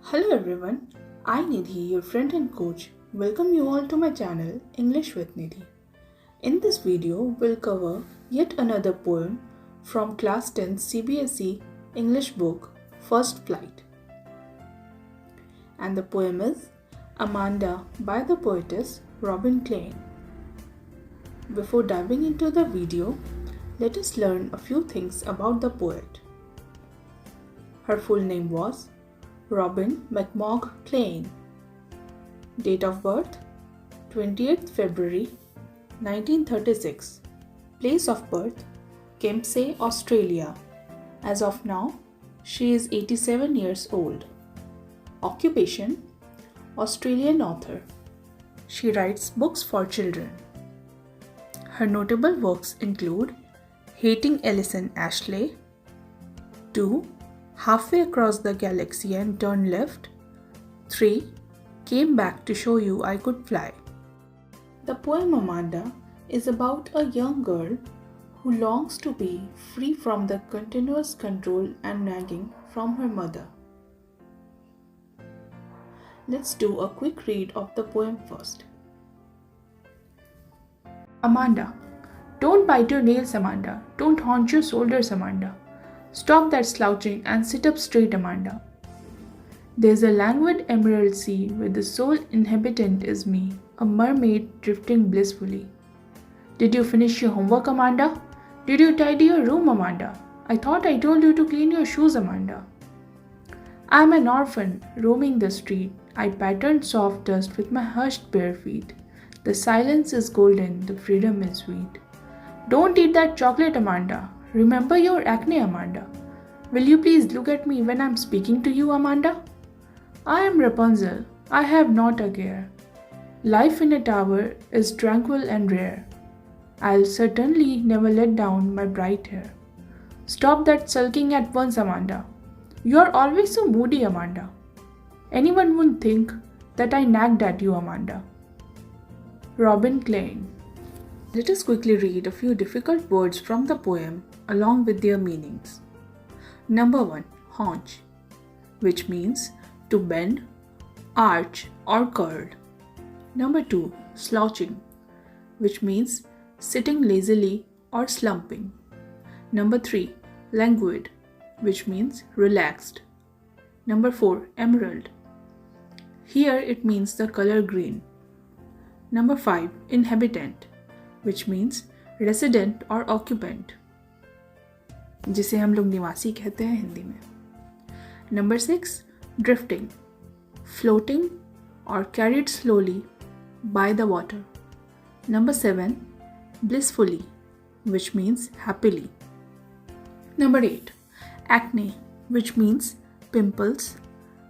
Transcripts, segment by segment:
Hello everyone, I Nidhi, your friend and coach, welcome you all to my channel English with Nidhi. In this video, we'll cover yet another poem from Class 10 CBSE English book First Flight. And the poem is Amanda by the poetess Robin Klein. Before diving into the video, let us learn a few things about the poet. Her full name was Robin McMorg Klein. Date of birth 28th February 1936. Place of birth Kempsey, Australia. As of now, she is 87 years old. Occupation Australian author. She writes books for children. Her notable works include Hating Ellison Ashley, 2. Halfway Across the Galaxy and Turn Left, 3. Came Back to Show You I Could Fly. The poem Amanda is about a young girl who longs to be free from the continuous control and nagging from her mother. Let's do a quick read of the poem first. Amanda. Don't bite your nails, Amanda. Don't haunt your shoulders, Amanda. Stop that slouching and sit up straight, Amanda. There's a languid emerald sea where the sole inhabitant is me, a mermaid drifting blissfully. Did you finish your homework, Amanda? Did you tidy your room, Amanda? I thought I told you to clean your shoes, Amanda. I'm an orphan, roaming the street. I pattern soft dust with my hushed bare feet. The silence is golden, the freedom is sweet. Don't eat that chocolate, Amanda. Remember your acne, Amanda. Will you please look at me when I'm speaking to you, Amanda? I am Rapunzel. I have not a care. Life in a tower is tranquil and rare. I'll certainly never let down my bright hair. Stop that sulking at once, Amanda. You're always so moody, Amanda. Anyone would think that I nagged at you, Amanda. Robin Klein. Let us quickly read a few difficult words from the poem along with their meanings. Number 1. Haunch, which means to bend, arch or curled. Number 2. Slouching, which means sitting lazily or slumping. Number 3. Languid, which means relaxed. Number 4. Emerald. Here it means the color green. Number 5. Inhabitant, which means resident or occupant, जिसे हम लोग निवासी कहते हैं हिंदी में. Number 6. Drifting, floating or carried slowly by the water. Number 7. Blissfully, which means happily. Number 8. Acne, which means pimples.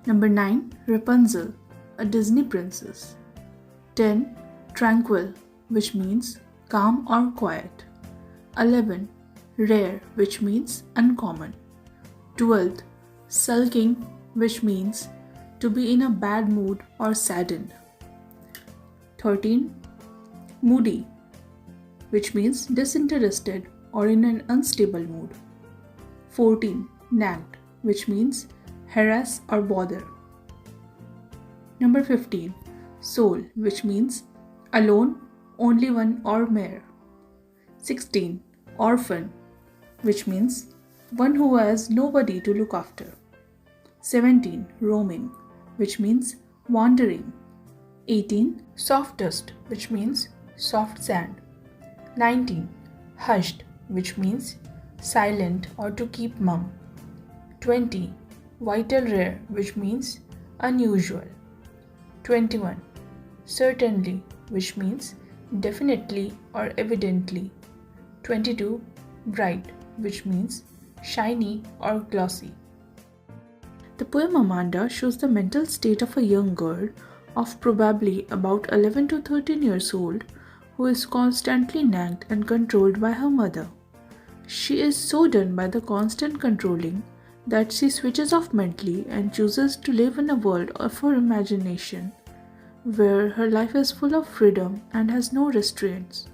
Number 9. Rapunzel, a Disney princess. 10. Tranquil, which means calm or quiet. 11. Rare, which means uncommon. 12th. Sulking, which means to be in a bad mood or saddened. 13. Moody, which means disinterested or in an unstable mood. 14. Nagged, which means harass or bother. Number 15. Soul, which means alone, only one or mere. 16. Orphan, which means one who has nobody to look after. 17. Roaming, which means wandering. 18. Soft dust, which means soft sand. 19. Hushed, which means silent or to keep mum. 20. Vital rare, which means unusual. 21. Certainly, which means definitely or evidently. 22. Bright, which means shiny or glossy. The poem Amanda shows the mental state of a young girl of probably about 11 to 13 years old who is constantly nagged and controlled by her mother. She is so done by the constant controlling that she switches off mentally and chooses to live in a world of her imagination where her life is full of freedom and has no restraints.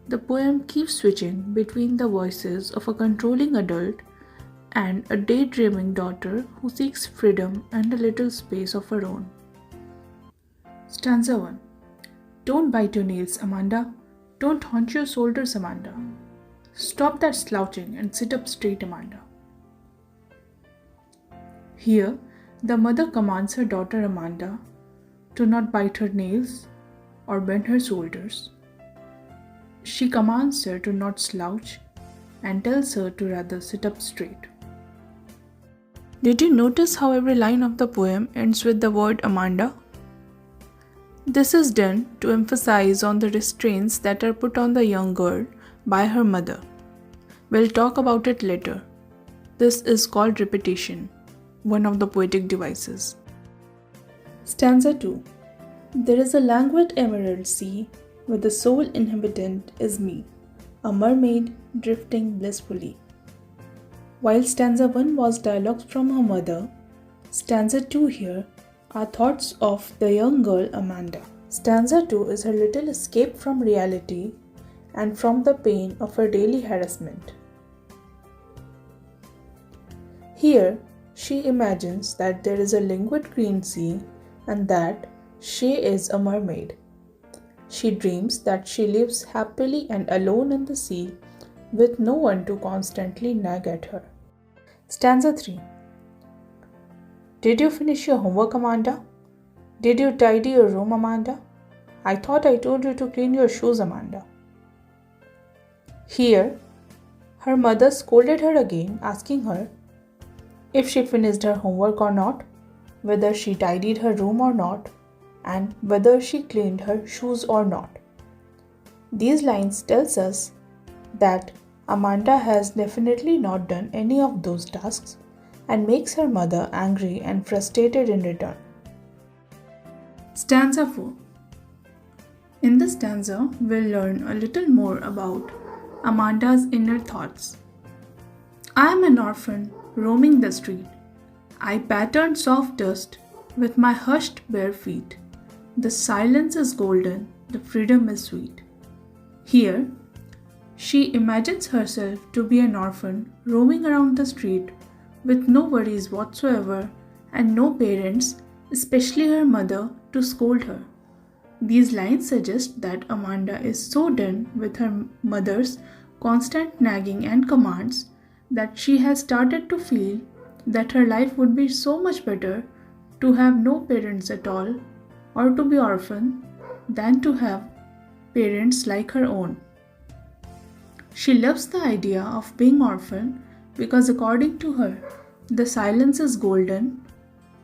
The poem keeps switching between the voices of a controlling adult and a daydreaming daughter who seeks freedom and a little space of her own. Stanza 1. Don't bite your nails, Amanda. Don't hunch your shoulders, Amanda. Stop that slouching and sit up straight, Amanda. Here, the mother commands her daughter Amanda to not bite her nails or bend her shoulders. She commands her to not slouch and tells her to rather sit up straight. Did you notice how every line of the poem ends with the word Amanda? This is done to emphasize on the restraints that are put on the young girl by her mother. We'll talk about it later. This is called repetition, one of the poetic devices. Stanza 2. There is a languid emerald sea where the sole inhabitant is me, a mermaid drifting blissfully. While stanza 1 was dialogues from her mother, stanza 2 here are thoughts of the young girl Amanda. Stanza 2 is her little escape from reality and from the pain of her daily harassment. Here, she imagines that there is a liquid green sea and that she is a mermaid. She dreams that she lives happily and alone in the sea with no one to constantly nag at her. Stanza 3. Did you finish your homework, Amanda? Did you tidy your room, Amanda? I thought I told you to clean your shoes, Amanda. Here, her mother scolded her again, asking her if she finished her homework or not, whether she tidied her room or not, and whether she cleaned her shoes or not. These lines tells us that Amanda has definitely not done any of those tasks and makes her mother angry and frustrated in return. Stanza 4. In this stanza, we'll learn a little more about Amanda's inner thoughts. I am an orphan roaming the street. I pattern soft dust with my hushed bare feet. The silence is golden, the freedom is sweet. Here, she imagines herself to be an orphan roaming around the street with no worries whatsoever and no parents, especially her mother, to scold her. These lines suggest that Amanda is so done with her mother's constant nagging and commands that she has started to feel that her life would be so much better to have no parents at all or to be orphan than to have parents like her own. She loves the idea of being orphan because according to her, the silence is golden,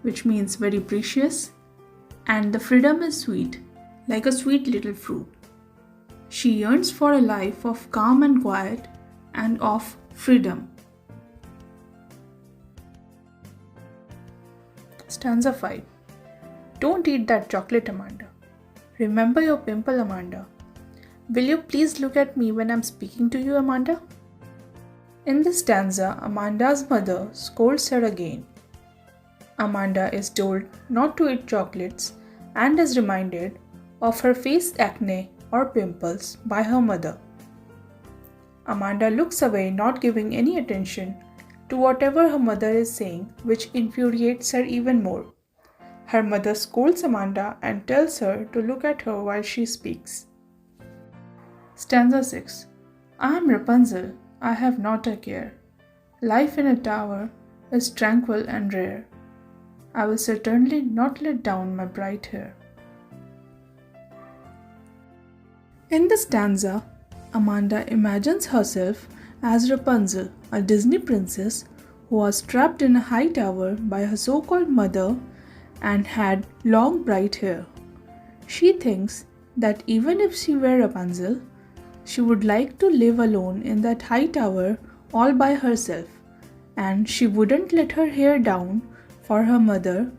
which means very precious, and the freedom is sweet, like a sweet little fruit. She yearns for a life of calm and quiet and of freedom. Stanza 5. Don't eat that chocolate, Amanda. Remember your pimple, Amanda. Will you please look at me when I'm speaking to you, Amanda? In this stanza, Amanda's mother scolds her again. Amanda is told not to eat chocolates and is reminded of her face acne or pimples by her mother. Amanda looks away, not giving any attention to whatever her mother is saying, which infuriates her even more. Her mother scolds Amanda and tells her to look at her while she speaks. Stanza 6. I am Rapunzel, I have not a care. Life in a tower is tranquil and rare. I will certainly not let down my bright hair. In the stanza, Amanda imagines herself as Rapunzel, a Disney princess who was trapped in a high tower by her so-called mother and had long bright hair. She thinks that even if she were Rapunzel, she would like to live alone in that high tower all by herself, and she wouldn't let her hair down for her mother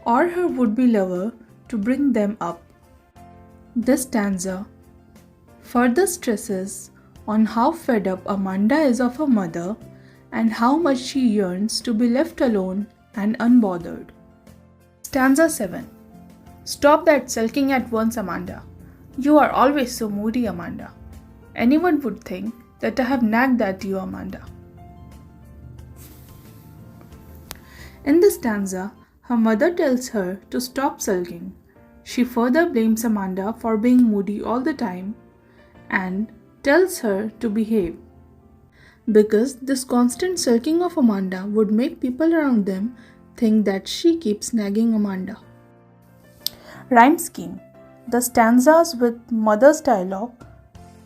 or her would-be lover to bring them up. This stanza further stresses on how fed up Amanda is of her mother and how much she yearns to be left alone and unbothered. Stanza 7. Stop that sulking at once, Amanda. You are always so moody, Amanda. Anyone would think that I have nagged at you, Amanda. In this stanza, her mother tells her to stop sulking. She further blames Amanda for being moody all the time and tells her to behave. Because this constant sulking of Amanda would make people around them think that she keeps nagging Amanda. Rhyme scheme. The stanzas with mother's dialogue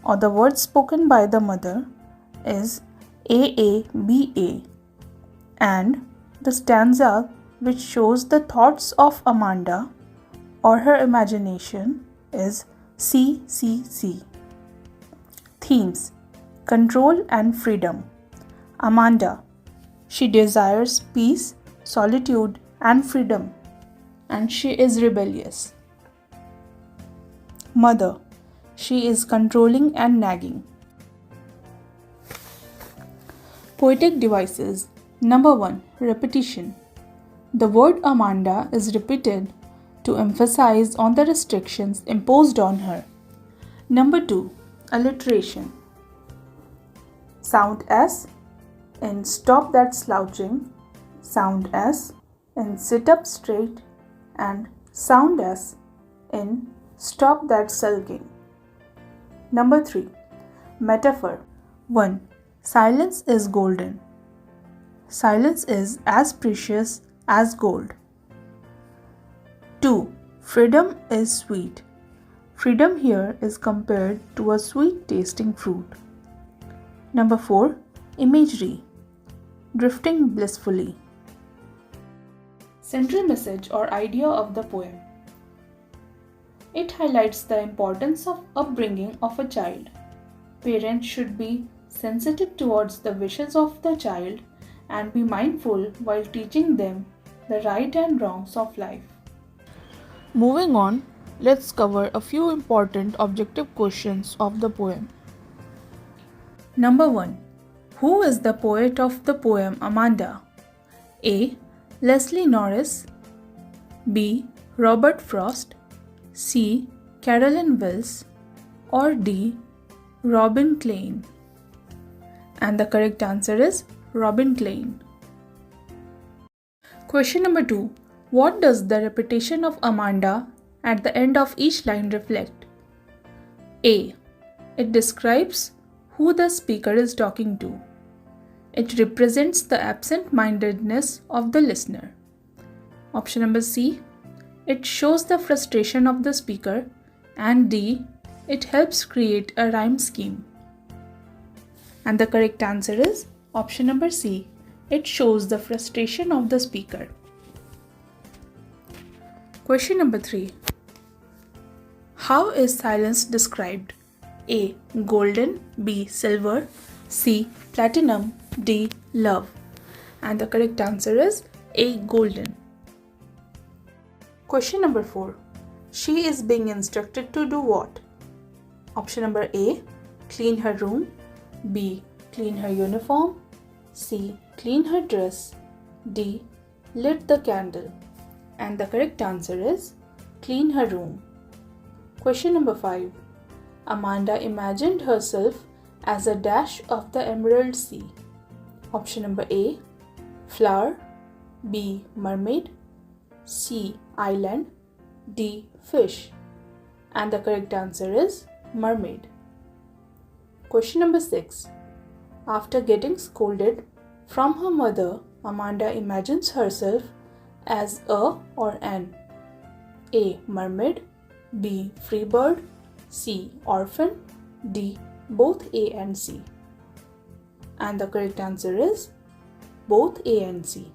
or the words spoken by the mother is AABA, and the stanza which shows the thoughts of Amanda or her imagination is CCC. Themes: control and freedom. Amanda, she desires peace, solitude, and freedom, and she is rebellious. Mother, she is controlling and nagging. Poetic devices. Number 1. Repetition. The word Amanda is repeated to emphasize on the restrictions imposed on her. Number 2. Alliteration. Sound S in stop that slouching, sound S in sit up straight, and sound S in stop that sulking. Number 3. Metaphor. 1. Silence is golden. Silence is as precious as gold. 2. Freedom is sweet. Freedom here is compared to a sweet tasting fruit. Number 4. Imagery. Drifting blissfully. Central message or idea of the poem. It highlights the importance of upbringing of a child. Parents should be sensitive towards the wishes of the child and be mindful while teaching them the right and wrongs of life. Moving on, let's cover a few important objective questions of the poem. Number 1. Who is the poet of the poem Amanda? A. Leslie Norris. B. Robert Frost. C. Carolyn Wills. Or D. Robin Klein. And the correct answer is Robin Klein. Question number 2. What does the repetition of Amanda at the end of each line reflect? A. It describes who the speaker is talking to. It represents the absent-mindedness of the listener. Option number C. It shows the frustration of the speaker. And D. It helps create a rhyme scheme. And the correct answer is option number C. It shows the frustration of the speaker. Question number 3. How is silence described? A. Golden. B. Silver. C. Platinum. D. Love. And the correct answer is A. Golden. Question number 4. She is being instructed to do what? Option number A. Clean her room. B. Clean her uniform. C. Clean her dress. D. Lit the candle. And the correct answer is clean her room. Question number 5. Amanda imagined herself as a dash of the Emerald Sea. Option number A. Flower. B. Mermaid. C. Island. D. Fish. And the correct answer is mermaid. Question number 6. After getting scolded from her mother, Amanda imagines herself as a or an A. Mermaid. B. Free bird. C. Orphan. D. Both A and C. And the correct answer is both A and C.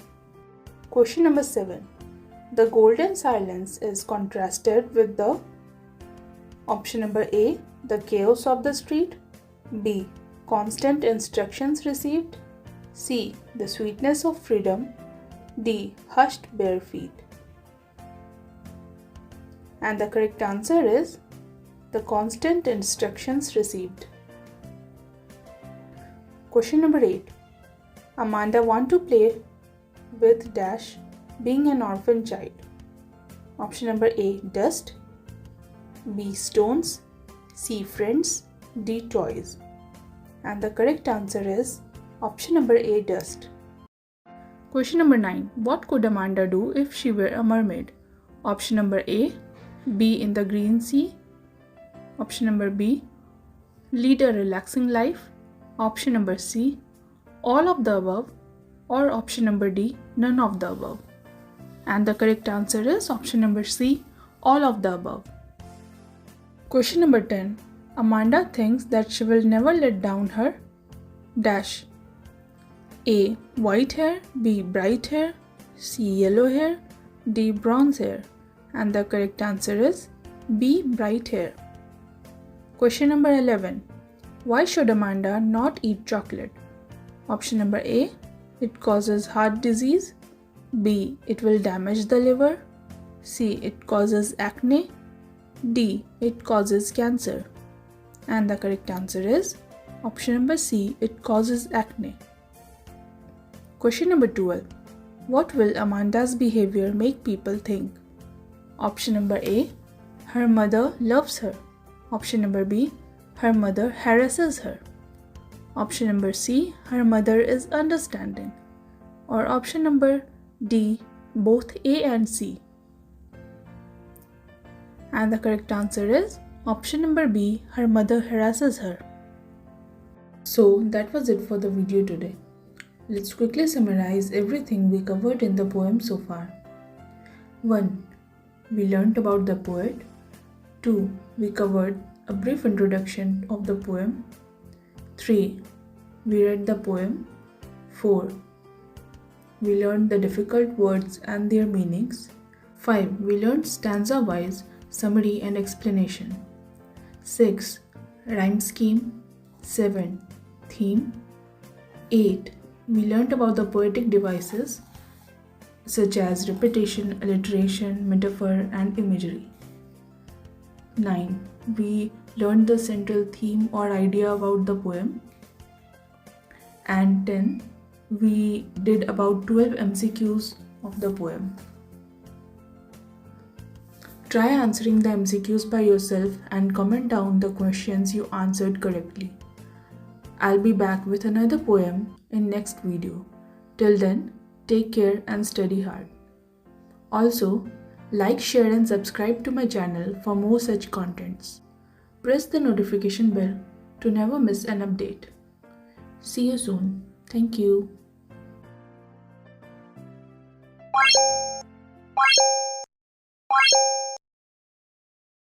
Question number 7. The golden silence is contrasted with the option number A. The chaos of the street. B. Constant instructions received. C. The sweetness of freedom. D. Hushed bare feet. And the correct answer is the constant instructions received. Question number 8. Amanda wants to play with dash being an orphan child. Option number A. Dust. B. Stones. C. Friends. D. Toys. And the correct answer is option number A. Dust. Question number 9. What could Amanda do if she were a mermaid? Option number A. Be in the green sea. Option number B. Lead a relaxing life. Option number C. All of the above. Or option number D. None of the above. And the correct answer is option number C. All of the above. Question number 10. Amanda thinks that she will never let down her dash. A. White hair. B. Bright hair. C. Yellow hair. D. Bronze hair. And the correct answer is B. Bright hair. Question number 11. Why should Amanda not eat chocolate? Option number A. It causes heart disease. B. It will damage the liver. C. It causes acne. D. It causes cancer. And the correct answer is option number C. It causes acne. Question number 12. What will Amanda's behavior make people think? Option number A. Her mother loves her. Option number B. Her mother harasses her. Option number C. Her mother is understanding. Or option number D. Both A and C. And the correct answer is option number B. Her mother harasses her. So that was it for the video today. Let's quickly summarize everything we covered in the poem so far. 1. We learnt about the poet. 2. We covered a brief introduction of the poem. 3. We read the poem. 4. We learned the difficult words and their meanings. 5. We learned stanza-wise summary and explanation. 6. Rhyme scheme. 7. Theme. 8. We learnt about the poetic devices such as repetition, alliteration, metaphor, and imagery. 9. We learned the central theme or idea about the poem. And 10. We did about 12 MCQs of the poem. Try answering the MCQs by yourself and comment down the questions you answered correctly. I'll be back with another poem in next video. Till then, take care and study hard. Also, like, share and subscribe to my channel for more such contents. Press the notification bell to never miss an update. See you soon. Thank you.